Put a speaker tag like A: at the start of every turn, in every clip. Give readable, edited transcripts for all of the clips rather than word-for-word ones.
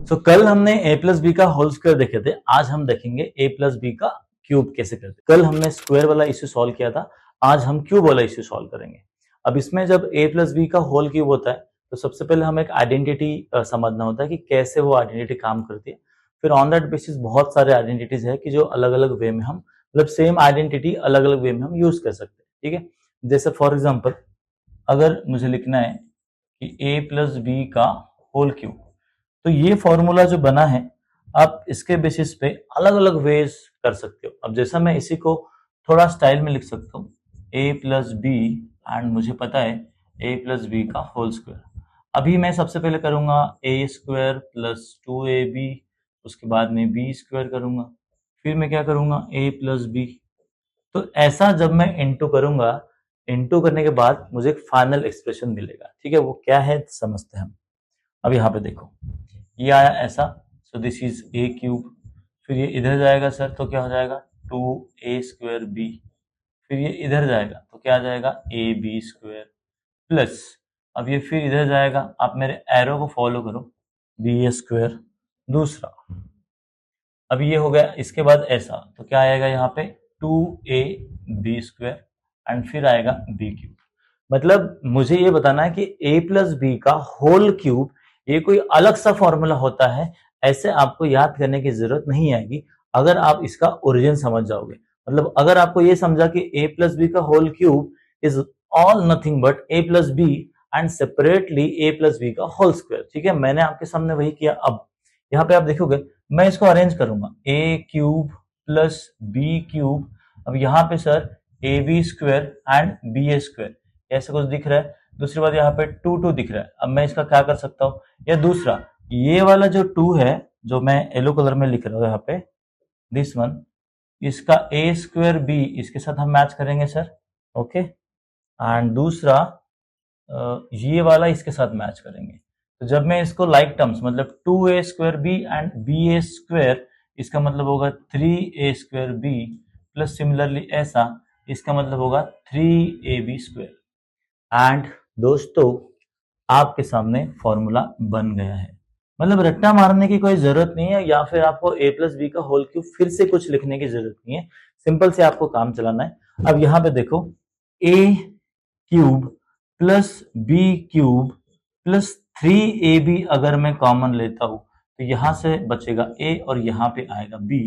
A: कल हमने a plus b का होल स्क्वायर देखे थे, आज हम देखेंगे a प्लस बी का क्यूब कैसे करते हैं। कल हमने स्क्वायर वाला इश्यू सॉल्व किया था, आज हम क्यूब वाला इश्यू सॉल्व करेंगे। अब इसमें जब a प्लस बी का होल क्यूब होता है तो सबसे पहले हमें एक आइडेंटिटी समझना होता है कि कैसे वो आइडेंटिटी काम करती है। फिर ऑन दैट बेसिस बहुत सारे आइडेंटिटीज है कि जो अलग अलग वे में हम मतलब सेम आइडेंटिटी अलग अलग वे में हम यूज कर सकते हैं। ठीक है, जैसे फॉर एग्जाम्पल अगर मुझे लिखना है कि a प्लस बी का होल क्यूब, तो ये फॉर्मूला जो बना है आप इसके बेसिस पे अलग अलग वेज कर सकते हो। अब जैसा मैं इसी को थोड़ा स्टाइल में लिख सकता हूँ a प्लस बी एंड मुझे पता है a प्लस बी का होल स्क्वायर। अभी मैं सबसे पहले करूंगा a स्क्वायर प्लस 2ab, उसके बाद में b स्क्वायर करूंगा, फिर मैं क्या करूंगा a प्लस बी। तो ऐसा जब मैं इंटू करूंगा, इंटू करने के बाद मुझे एक फाइनल एक्सप्रेशन मिलेगा। ठीक है, वो क्या है समझते हैं हम। अब यहाँ पे देखो ये आया ऐसा, so this is a cube, फिर ये इधर जाएगा सर तो क्या हो जाएगा 2a स्क्वायर b, फिर ये इधर जाएगा तो क्या आ जाएगा ab स्क्वायर प्लस, अब ये फिर इधर जाएगा, आप मेरे एरो को फॉलो करो, b स्क्वायर दूसरा। अब ये हो गया, इसके बाद ऐसा तो क्या आएगा यहाँ पे 2ab स्क्वायर एंड फिर आएगा b क्यूब। मतलब मुझे ये बताना है कि a प्लस बी का होल क्यूब ये कोई अलग सा फॉर्मूला होता है, ऐसे आपको याद करने की जरूरत नहीं आएगी अगर आप इसका ओरिजिन समझ जाओगे। मतलब अगर आपको ये समझा कि a प्लस बी का whole cube is all nothing but a plus b and separately a plus b का होल स्क्वायर। ठीक है, मैंने आपके सामने वही किया। अब यहाँ पे आप देखोगे मैं इसको अरेंज करूंगा a cube plus b cube, अब यहाँ पे sir a b square and b a square ऐसा कुछ दिख रहा है। दूसरी बात यहाँ पे 2 दिख रहा है। अब मैं इसका क्या कर सकता हूँ, या दूसरा ये वाला जो 2 है जो मैं येलो कलर में लिख रहा हूँ यहाँ पे दिस वन, इसका ए स्क्वायर बी इसके साथ हम मैच करेंगे सर। ओके, एंड दूसरा ये वाला इसके साथ मैच करेंगे। तो जब मैं इसको लाइक टर्म्स मतलब 2a square b and b a square, इसका मतलब होगा 3a square B plus similarly ऐसा, इसका मतलब होगा 3ab स्क्वायर। एंड दोस्तों आपके सामने फॉर्मूला बन गया है। मतलब रट्टा मारने की कोई जरूरत नहीं है या फिर आपको a प्लस बी का होल क्यूब फिर से कुछ लिखने की जरूरत नहीं है, सिंपल से आपको काम चलाना है। अब यहाँ पे देखो a cube plus B cube plus 3ab अगर मैं कॉमन लेता हूं तो यहां से बचेगा a और यहाँ पे आएगा b।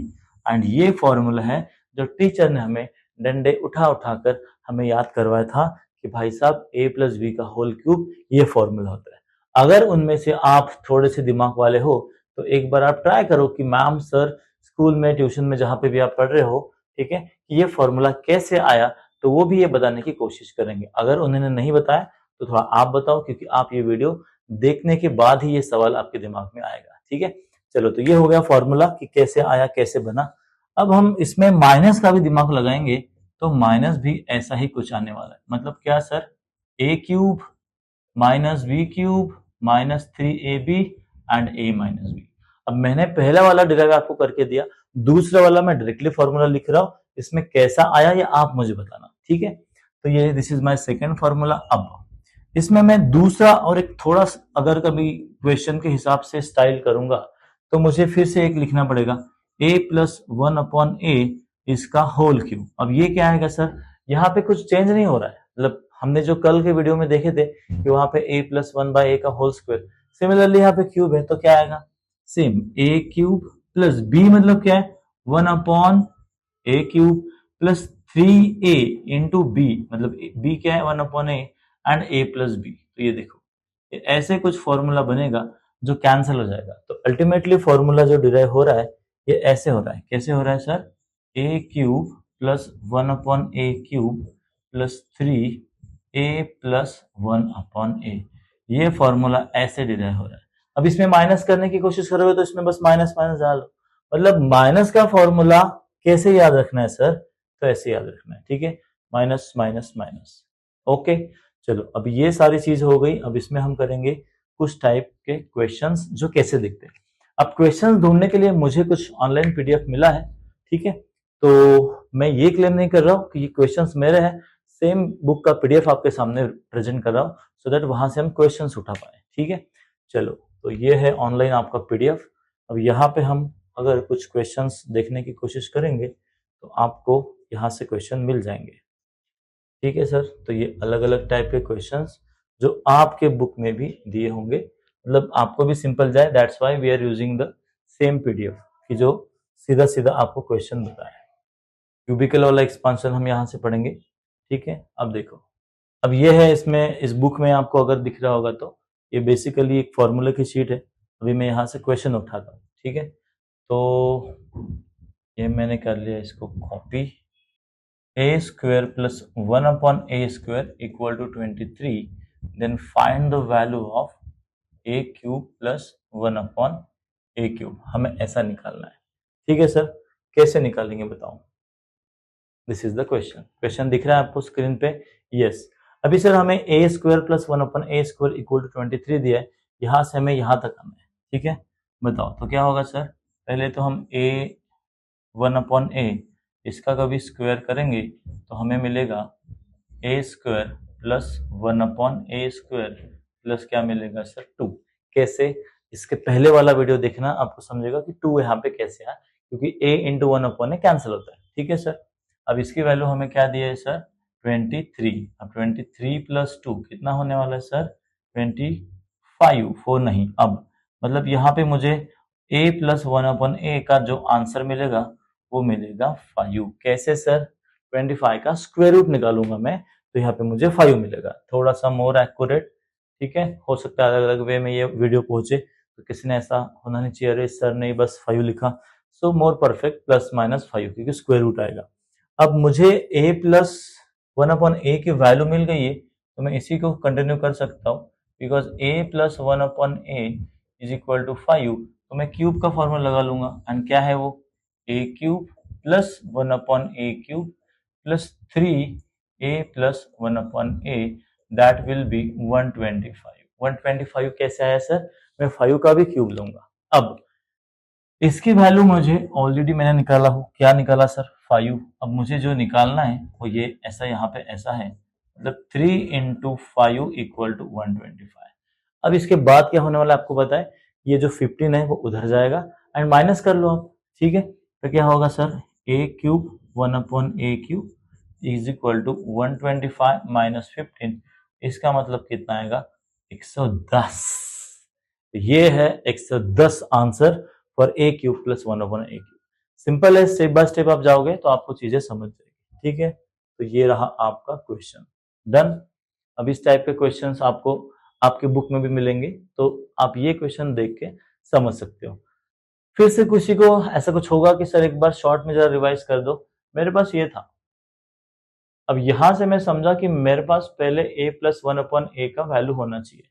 A: एंड ये फॉर्मूला है जो टीचर ने हमें डंडे उठा उठाकर हमें याद करवाया था कि भाई साहब a प्लस बी का होल क्यूब ये फॉर्मूला होता है। अगर उनमें से आप थोड़े से दिमाग वाले हो तो एक बार आप ट्राई करो कि मैम सर स्कूल में ट्यूशन में जहां पे भी आप पढ़ रहे हो, ठीक है, कि ये फॉर्मूला कैसे आया, तो वो भी ये बताने की कोशिश करेंगे। अगर उन्होंने नहीं बताया तो थोड़ा आप बताओ, क्योंकि आप ये वीडियो देखने के बाद ही ये सवाल आपके दिमाग में आएगा। ठीक है, चलो तो ये हो गया फॉर्मूला कि कैसे आया कैसे बना। अब हम इसमें माइनस का भी दिमाग लगाएंगे तो माइनस भी ऐसा ही कुछ आने वाला है। मतलब क्या sir, a cube minus b cube minus 3ab and a minus b. अब मैंने पहला वाला डिराइव आपको करके दिया, दूसरा वाला मैं डायरेक्टली फॉर्मूला लिख रहा हूं, इसमें कैसा आया ये आप मुझे बताना। ठीक है, तो ये this is my second formula. अब इसमें मैं दूसरा और एक थोड़ा अगर कभी क्वेश्चन के हिसाब से स्टाइल करूंगा तो मुझे फिर से एक लिखना पड़ेगा a प्लस 1 अपॉन a इसका होल क्यूब। अब ये क्या आएगा सर, यहाँ पे कुछ चेंज नहीं हो रहा है। मतलब हमने जो कल के वीडियो में देखे थे कि वहां पे a प्लस 1 बाय a का होल स्क्वायर, सिमिलरली यहाँ पे क्यूब है तो क्या आएगा same a cube plus b मतलब क्या है 1 upon a cube plus 3a into b, मतलब b क्या है 1 upon a and a plus b। तो ये देखो ऐसे कुछ फॉर्मूला बनेगा जो कैंसिल हो जाएगा। तो अल्टीमेटली फॉर्मूला जो डिराइव हो रहा है ये ऐसे हो रहा है। कैसे हो रहा है sir, a cube plus 1 upon a cube plus 3a plus 1 upon a, ये फॉर्मूला ऐसे डिराइव हो रहा है। अब इसमें माइनस करने की कोशिश करोगे तो इसमें बस माइनस माइनस डाल दो। मतलब माइनस का फॉर्मूला कैसे याद रखना है सर, तो ऐसे याद रखना है। ठीक है, माइनस माइनस माइनस। ओके, चलो अब ये सारी चीज हो गई। अब इसमें हम करेंगे कुछ टाइप के क्वेश्चंस जो कैसे दिखते हैं। अब क्वेश्चंस ढूंढने के लिए मुझे कुछ ऑनलाइन पीडीएफ मिला है। ठीक है, तो मैं ये क्लेम नहीं कर रहा हूँ कि ये क्वेश्चंस मेरे हैं, सेम बुक का पीडीएफ आपके सामने प्रेजेंट कर रहा हूँ सो दैट वहां से हम क्वेश्चंस उठा पाए। ठीक है, चलो तो ये है ऑनलाइन आपका पीडीएफ। अब यहाँ पे हम अगर कुछ क्वेश्चंस देखने की कोशिश करेंगे तो आपको यहाँ से क्वेश्चन मिल जाएंगे। ठीक है सर, तो ये अलग अलग टाइप के क्वेश्चंस जो आपके बुक में भी दिए होंगे, मतलब आपको भी सिंपल जाए, that's why we are using the same PDF कि जो सीधा सीधा आपको क्वेश्चन बताए। क्यूबिकल वाला एक्सपांशन हम यहाँ से पढ़ेंगे। ठीक है, अब देखो, अब ये है, इसमें इस बुक में आपको अगर दिख रहा होगा तो ये बेसिकली एक फॉर्मूला की शीट है। अभी मैं यहाँ से क्वेश्चन उठाता हूँ। ठीक है, तो ये मैंने कर लिया इसको copy. a square plus 1 upon a square equal to 23, then find the value of a cube plus 1 upon a cube। हमें ऐसा निकालना है। ठीक है सर, कैसे निकालेंगे बताओ? This is the question. Question दिख रहा है आपको स्क्रीन पे? यस। अभी सर हमें a square plus 1 upon a square equal to 23 दिया है, यहां से हमें यहां तक आना है। ठीक है, बताओ तो क्या होगा सर? पहले तो हम a 1 अपॉन a इसका कभी स्क्वायर करेंगे तो हमें मिलेगा a square plus 1 upon a square plus क्या मिलेगा सर? 2। कैसे? इसके पहले वाला वीडियो देखना, आपको समझेगा कि 2 यहाँ पे कैसे आया, क्योंकि a into 1 upon a cancel होता है। ठीक है सर, अब इसकी वैल्यू हमें क्या दिया है सर? 23। अब 23 प्लस 2 कितना होने वाला है सर? 25। 4 नहीं, अब मतलब यहाँ पे मुझे a प्लस 1 अपॉन a का जो आंसर मिलेगा वो मिलेगा 5। कैसे सर? 25 का स्क्वायर रूट निकालूंगा मैं तो यहाँ पे मुझे 5 मिलेगा, थोड़ा सा मोर एक्यूरेट। ठीक है, हो सकता है अलग अलग वे में ये वीडियो पहुंचे तो किसी ने ऐसा होना नहीं चाहिए, अरे सर ने बस 5 लिखा। सो मोर परफेक्ट प्लस माइनस 5 क्योंकि स्क्वायर रूट आएगा। अब मुझे a प्लस 1 अपॉन a की वैल्यू मिल गई है तो मैं इसी को कंटिन्यू कर सकता हूँ, because a plus 1 upon a is equal to 5। तो मैं क्यूब का फॉर्मूला लगा लूंगा, एंड क्या है वो? a cube plus 1 upon a cube plus 3a plus 1 upon a, that will be 125। 125 कैसे आया सर? मैं 5 का भी क्यूब लूंगा। अब इसकी वैल्यू मुझे ऑलरेडी मैंने निकाला हो, क्या निकाला सर? 5। अब मुझे जो निकालना है वो ये ऐसा, यहाँ पे ऐसा है, मतलब 3 इंटू 5 इक्वल टू 125। अब इसके बाद क्या होने वाला है आपको पता है, ये जो 15 है वो उधर जाएगा एंड माइनस कर लो आप। ठीक है, तो क्या होगा sir? a cube 1 upon a cube is equal to 125 minus 15, इसका मतलब कितना आएगा? 110। ये है 110 answer for a cube plus 1 upon a cube. Simple है, स्टेप बाय स्टेप आप जाओगे तो आपको चीजें समझ जाएगी। ठीक है, तो ये रहा आपका क्वेश्चन। डन। अब इस टाइप के क्वेश्चंस आपको आपके बुक में भी मिलेंगे, तो आप ये क्वेश्चन देख के समझ सकते हो। फिर से किसी को ऐसा कुछ होगा कि सर एक बार शॉर्ट में जरा रिवाइज कर दो, मेरे पास ये था। अब यहां से मैं समझा कि मेरे पास पहले a प्लस 1 अपॉन a का वैल्यू होना चाहिए,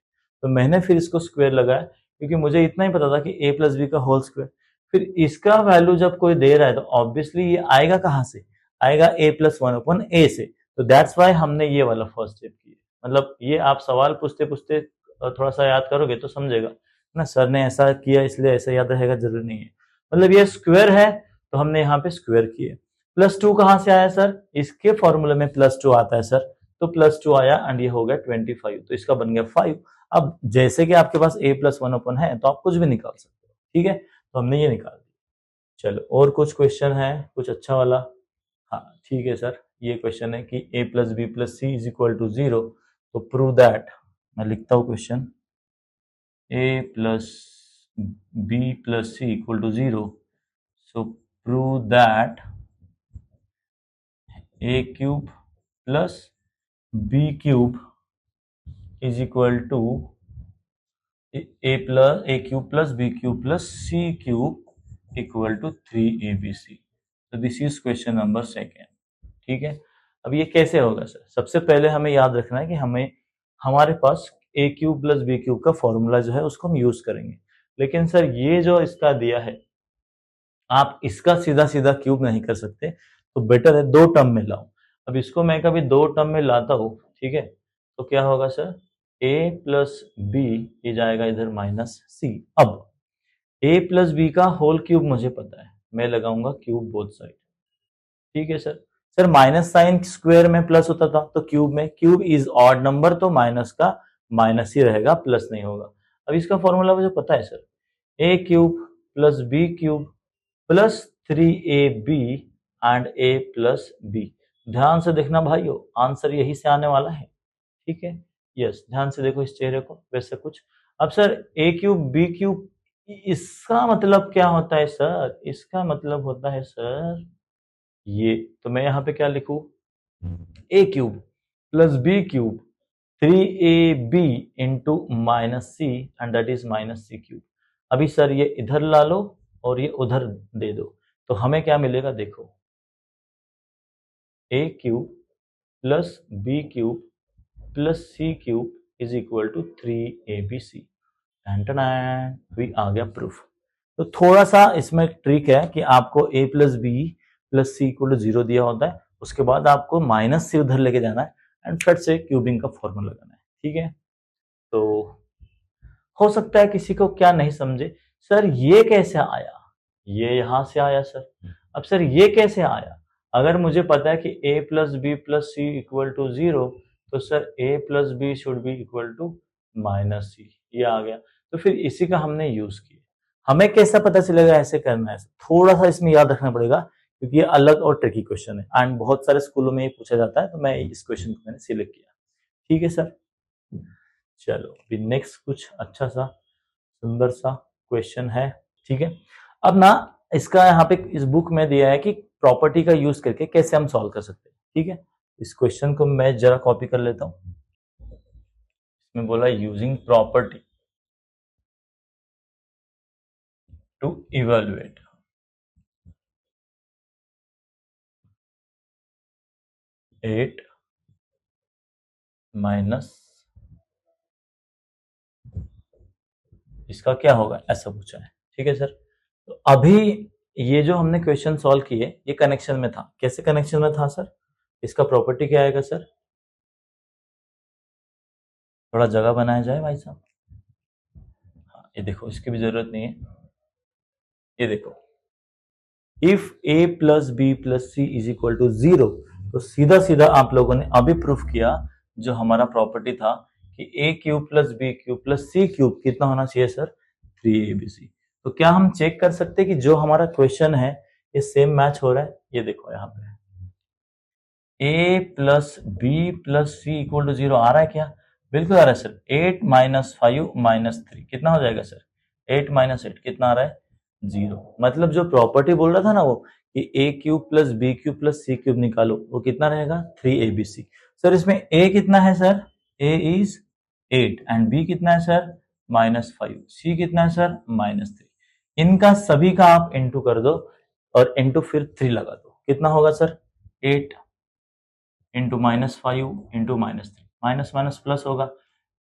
A: तो मैंने फिर इसको स्क्वायर लगाया, क्योंकि मुझे इतना ही पता था कि a प्लस बी का होल स्क्वायर। फिर इसका वैल्यू जब कोई दे रहा है तो ऑब्वियसली ये आएगा कहां से? आएगा a प्लस 1 अपॉन a से। तो दैट्स वाई हमने ये वाला फर्स्ट स्टेप किया। मतलब ये आप सवाल पूछते पूछते थोड़ा सा याद करोगे तो समझेगा ना, सर ने ऐसा किया इसलिए ऐसा याद रहेगा, जरूरी नहीं है। मतलब ये स्क्वायर है तो हमने यहाँ पे स्क्वायर किए। प्लस 2 कहां से आया सर? इसके फॉर्मूले में प्लस 2 आता है सर, तो प्लस 2 आया एंड ये हो गया 25, तो इसका बन गया 5। अब जैसे कि आपके पास a प्लस 1 ओपन है तो आप कुछ भी निकाल सकते हो। ठीक है, तो हमने ये निकाल दिया। चलो और कुछ क्वेश्चन है कुछ अच्छा वाला? हाँ ठीक है सर, ये क्वेश्चन है कि a plus B plus C is equal to 0, तो प्रूव दैट। मैं लिखता हूँ question, a plus B plus C equal to 0, so prove that a cube plus b cube is equal to a cube plus b cube plus c cube equal to 3abc। तो this is question number 2। ठीक है, अब ये कैसे होगा sir? सबसे पहले हमें याद रखना है कि हमारे पास a cube plus b cube का फॉर्मूला जो है उसको हम यूज करेंगे, लेकिन सर ये जो इसका दिया है आप इसका सीधा सीधा क्यूब नहीं कर सकते, तो बेटर है 2 टर्म में लाओ। अब इसको मैं कभी 2 टर्म में लाता हूँ, ठीक है, तो क्या होगा सर? a प्लस बी ये जाएगा इधर माइनस सी। अब a प्लस बी का होल क्यूब मुझे पता है, मैं लगाऊंगा क्यूब बोथ साइड। ठीक है sir. Sir minus sine square में प्लस होता था, तो क्यूब में, क्यूब इज ऑड नंबर तो माइनस का माइनस ही रहेगा, प्लस नहीं होगा। अब इसका फॉर्मूला मुझे पता है sir, a cube plus B cube plus 3ab and a plus B. ध्यान से देखना भाइयों, आंसर यही से आने वाला है, ठीक है। यस, ध्यान से देखो इस चेहरे को, वैसे कुछ। अब sir a cube B cube, इसका मतलब क्या होता है सर? इसका मतलब होता है सर ये, तो मैं यहाँ पे क्या लिखूं? a cube plus B cube 3ab into minus C and that is minus C cube. अभी सर ये इधर ला लो और ये उधर दे दो, तो हमें क्या मिलेगा देखो, a cube plus B cube plus C cube is equal to 3abc। भी आ गया प्रूफ। तो थोड़ा सा इसमें ट्रिक है कि आपको a plus B plus C equal to 0 दिया होता है, उसके बाद आपको माइनस से उधर लेके जाना है एंड फिर से क्यूबिंग का फॉर्मूला लगाना है, ठीक है। तो हो सकता है किसी को क्या नहीं समझे, सर ये कैसे आया, ये यहां से आया सर। अब सर ये कैसे आया? अगर मुझे पता है कि a plus B plus C equal to 0, तो sir a plus B should be equal to minus C, ये आ गया। तो फिर इसी का हमने यूज किया। हमें कैसा पता चलेगा ऐसे करना है? थोड़ा सा इसमें याद रखना पड़ेगा, क्योंकि ये अलग और ट्रिकी क्वेश्चन है एंड बहुत सारे स्कूलों में ये पूछा जाता है, तो मैं इस क्वेश्चन को मैंने सिलेक्ट किया, ठीक है सर। चलो अभी नेक्स्ट कुछ अच्छा सा सुंदर सा क्वेश्चन है, ठीक है। अब ना इसका यहाँ पे इस बुक में दिया है कि प्रॉपर्टी का यूज करके कैसे हम सॉल्व कर सकते हैं, ठीक है। इस क्वेश्चन को मैं जरा कॉपी कर लेता हूं। इसमें बोला using property to evaluate at minus, इसका क्या होगा ऐसा पूछा है, ठीक है सर। तो अभी ये जो हमने क्वेश्चन सॉल्व किए ये कनेक्शन में था, कैसे कनेक्शन में था सर? इसका प्रॉपर्टी क्या आएगा सर? थोड़ा जगह बनाया जाए भाई साहब। हाँ, ये देखो इसकी भी जरूरत नहीं है, ये देखो if a plus B plus C is equal to 0, तो सीधा सीधा आप लोगों ने अभी प्रूफ किया जो हमारा प्रॉपर्टी था कि a cube plus B cube plus C cube कितना होना चाहिए सर? 3abc। तो क्या हम चेक कर सकते हैं कि जो हमारा क्वेश्चन है ये सेम मैच हो रहा है? ये देखो यहाँ पे a plus B plus C equal to 0 आ रहा है क्या? बिल्कुल आ रहा है सर। 8 माइनस 5 माइनस 3 कितना हो जाएगा सर? 8 माइनस 8 कितना आ रहा है? 0। मतलब जो प्रॉपर्टी बोल रहा था ना वो कि a cube plus B cube plus C cube निकालो, वो कितना रहेगा? 3abc। सर इसमें a कितना है sir? a is 8 and b कितना है सर? माइनस 5, c कितना है सर? माइनस 3। इनका सभी का आप इंटू कर दो और इंटू फिर 3 लगा दो, कितना होगा sir? 8 into minus 5 into minus 3, minus minus plus होगा।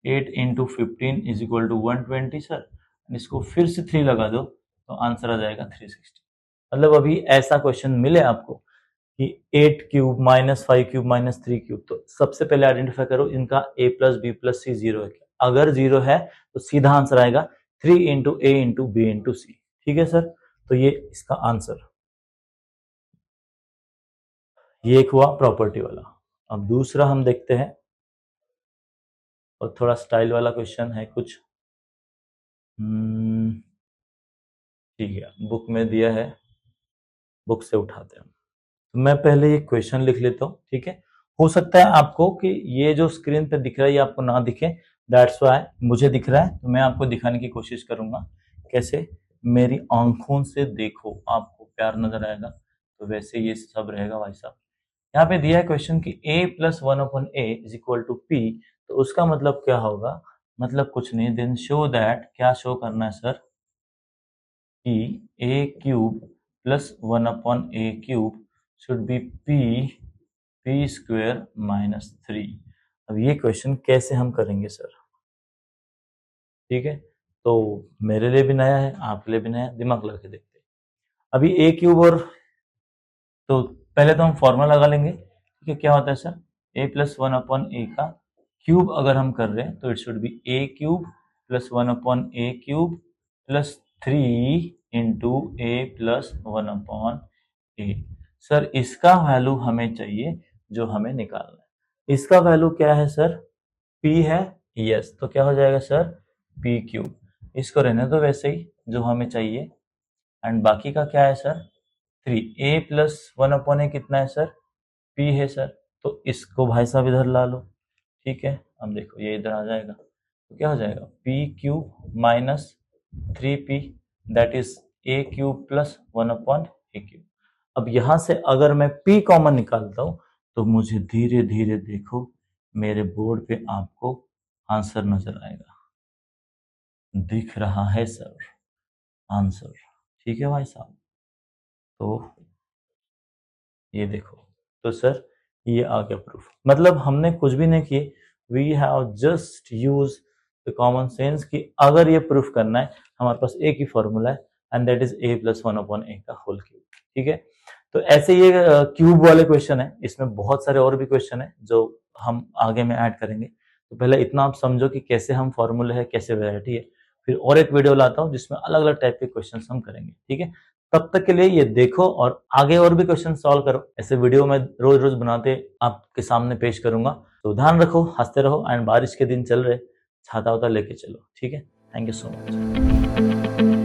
A: 8 into 15 is equal to 120 sir. इसको फिर से 3 लगा दो तो आंसर आ जाएगा 360। मतलब अभी ऐसा क्वेश्चन मिले आपको कि 8 cube minus 5 cube minus 3 cube, तो सबसे पहले आइडेंटिफाई करो इनका a प्लस बी प्लस सी 0 है क्या। अगर 0 है तो सीधा आंसर आएगा 3 इंटू ए इंटू बी इंटू सी, ठीक है सर। तो ये इसका आंसर, ये एक हुआ प्रॉपर्टी वाला। अब दूसरा हम देखते हैं, और थोड़ा स्टाइल वाला क्वेश्चन है कुछ। ठीक है, बुक में दिया है, बुक से उठाते हैं। तो मैं पहले ये क्वेश्चन लिख लेता हूँ, ठीक है। हो सकता है आपको कि ये जो स्क्रीन पे दिख रहा है ये आपको ना दिखे, दैट्स व्हाई मुझे दिख रहा है तो मैं आपको दिखाने की कोशिश करूंगा। कैसे? मेरी आंखों से देखो, आपको प्यार नजर आएगा, तो वैसे ये सब रहेगा भाई साहब। यहाँ पे दिया है क्वेश्चन कि a plus 1/a is equal to p, तो उसका मतलब क्या होगा? मतलब कुछ नहीं, देन शो दैट, क्या शो करना है सर? कि a cube plus 1/a cube should be p square minus 3। अब ये क्वेश्चन कैसे हम करेंगे सर? ठीक है, तो मेरे लिए भी नया है, आपके लिए भी नया है, दिमाग लगा के देखते हैं। अभी a क्यूब और, तो पहले तो हम फॉर्मूला लगा लेंगे, ठीक है। क्या होता है सर? a प्लस 1/a का क्यूब अगर हम कर रहे हैं तो it should be a cube plus 1/a cube plus 3 into a plus 1/a। Sir इसका वैल्यू हमें चाहिए जो हमें निकालना है। इसका वैल्यू क्या है सर? p है, यस। तो क्या हो जाएगा सर? p cube. इसको रहने दो वैसे ही, जो हमें चाहिए एंड बाकी का क्या है सर 3। a प्लस 1/a कितना है सर p है सर, तो इसको भाई साहब इधर ला लो। ठीक है, अब देखो ये इधर आ जाएगा तो क्या हो जाएगा p cube minus 3p that is a cube plus 1/a cube. अब यहां से अगर मैं p कॉमन निकालता हूं तो मुझे धीरे धीरे देखो मेरे बोर्ड पे आपको आंसर नजर आएगा, दिख रहा है सर आंसर। ठीक है भाई साहब, तो ये देखो, तो सर ये आ गया प्रूफ। मतलब हमने कुछ भी नहीं किए, we have just use the common sense कि अगर ये प्रूफ करना है हमारे पास एक ही फॉर्मूला है and that is a plus 1/a का होल क्यूब। ठीक है, तो ऐसे ये क्यूब वाले क्वेश्चन है, इसमें बहुत सारे और भी क्वेश्चन है जो हम आगे में ऐड करेंगे। तो पहले इतना आप समझो कि कैसे हम फॉर्मूले है, कैसे वैरायटी है, फिर और एक वीडियो लाता हूँ जिसमें अलग अलग टाइप के क्वेश्चन हम करेंगे। ठीक है, तब तक के लिए ये देखो और आगे और भी क्वेश्चन सॉल्व करो। ऐसे वीडियो मैं रोज रोज बनाते आपके सामने पेश करूंगा। तो ध्यान रखो, हंसते रहो एंड बारिश के दिन चल रहे, छाता वाता लेके चलो। ठीक है, थैंक यू सो मच।